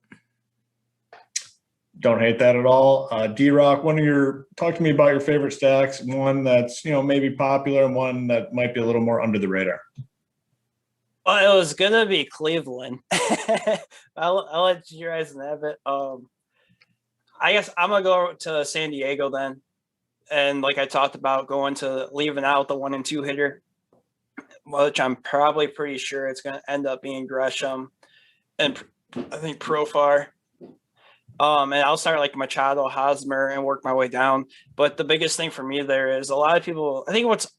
Don't hate that at all. DRock, talk to me about your favorite stacks, one that's, maybe popular and one that might be a little more under the radar. Well, it was going to be Cleveland. I'll let you guys have it. I guess I'm going to go to San Diego then. And like I talked about, leaving out the 1 and 2 hitter, which I'm probably pretty sure it's going to end up being Gresham and I think Profar. And I'll start like Machado, Hosmer, and work my way down. But the biggest thing for me there is a lot of people, I think what's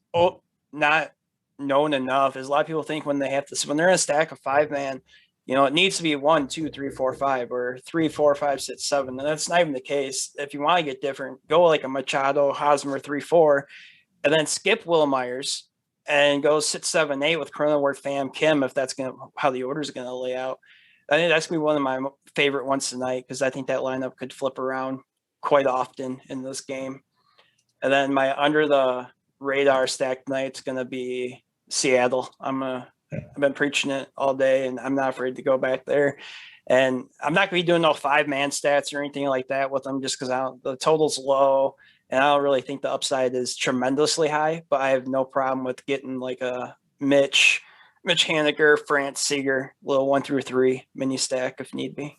not known enough is a lot of people think when they're in a stack of 5-man, it needs to be 1, 2, 3, 4, 5, or 3, 4, 5, 6, 7. And that's not even the case. If you want to get different, go like a Machado, Hosmer, 3, 4, and then skip Will Myers and go 6, 7, 8 with Cronenworth, Pham, Kim, if that's how the order is going to lay out. I think that's going to be one of my favorite ones tonight because I think that lineup could flip around quite often in this game. And then my under the radar stack tonight is going to be Seattle. I've been preaching it all day, and I'm not afraid to go back there. And I'm not going to be doing no 5-man stats or anything like that with them just because the total's low, and I don't really think the upside is tremendously high. But I have no problem with getting like a Mitch Haniger, France Seager, little 1 through 3 mini stack if need be.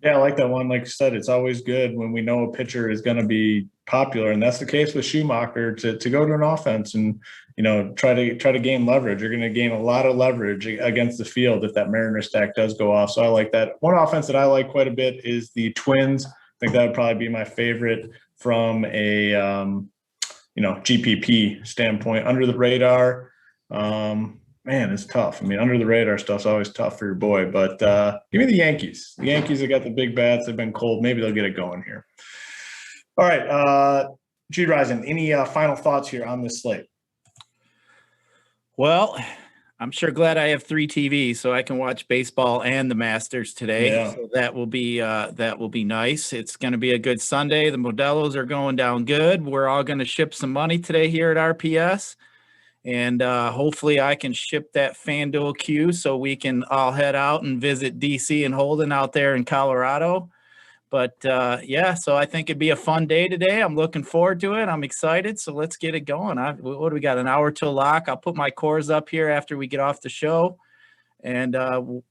Yeah, I like that one. Like you said, it's always good when we know a pitcher is going to be popular, and that's the case with Schumacher to go to an offense and try to gain leverage. You're going to gain a lot of leverage against the field if that Mariner stack does go off. So I like that. One offense that I like quite a bit is the Twins. I think that would probably be my favorite from a GPP standpoint. Under the radar. Man, it's tough. I mean, under the radar stuff's always tough for your boy, but give me the Yankees. The Yankees have got the big bats. They've been cold. Maybe they'll get it going here. All right. GRizen, any final thoughts here on this slate? Well, I'm sure glad I have 3 TVs so I can watch baseball and the Masters today. Yeah. So that will be nice. It's going to be a good Sunday. The Modelos are going down good. We're all going to ship some money today here at RPS. And hopefully I can ship that FanDuel queue so we can all head out and visit DC and Holden out there in Colorado. But so I think it'd be a fun day today. I'm looking forward to it. I'm excited. So let's get it going. What do we got? An hour till lock. I'll put my cores up here after we get off the show. And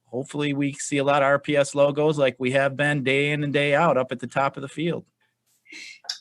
hopefully we see a lot of RPS logos like we have been day in and day out up at the top of the field.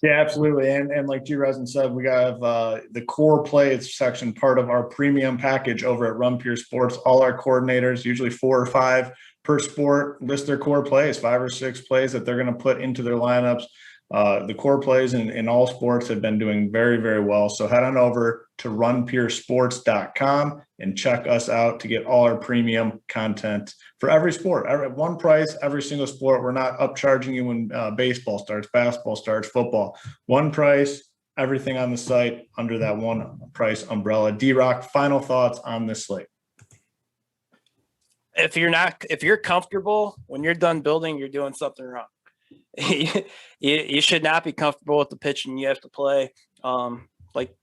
Yeah, absolutely. And like GRizen said, we got the core plays section, part of our premium package over at Run Pure Sports. All our coordinators, usually 4 or 5 per sport, list their core plays, 5 or 6 plays that they're going to put into their lineups. The core plays in all sports have been doing very, very well. So head on over to runpuresports.com and check us out to get all our premium content for every sport. One price, every single sport. We're not upcharging you when baseball starts, basketball starts, football. One price, everything on the site under that one price umbrella. DRock, final thoughts on this slate. If you're comfortable when you're done building, you're doing something wrong. You should not be comfortable with the pitching you have to play. Like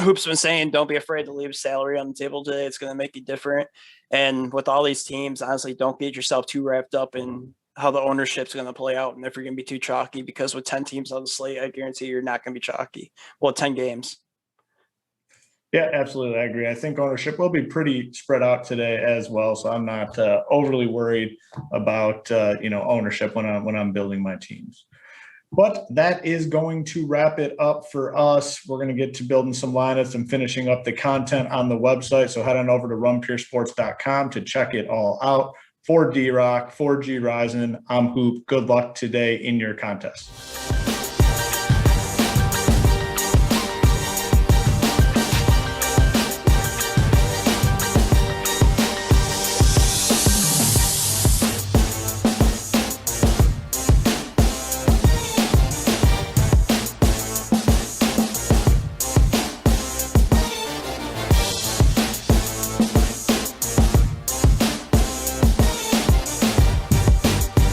Hoop's been saying, don't be afraid to leave salary on the table today. It's going to make you different. And with all these teams, honestly, don't get yourself too wrapped up in how the ownership's going to play out and if you're going to be too chalky, because with 10 teams on the slate, I guarantee you're not going to be chalky. Well, 10 games. Yeah, absolutely. I agree. I think ownership will be pretty spread out today as well. So I'm not overly worried about, ownership when I'm building my teams. But that is going to wrap it up for us. We're going to get to building some lineups and finishing up the content on the website. So head on over to runpuresports.com to check it all out. For DRock, for GRizen, I'm Hoop. Good luck today in your contest.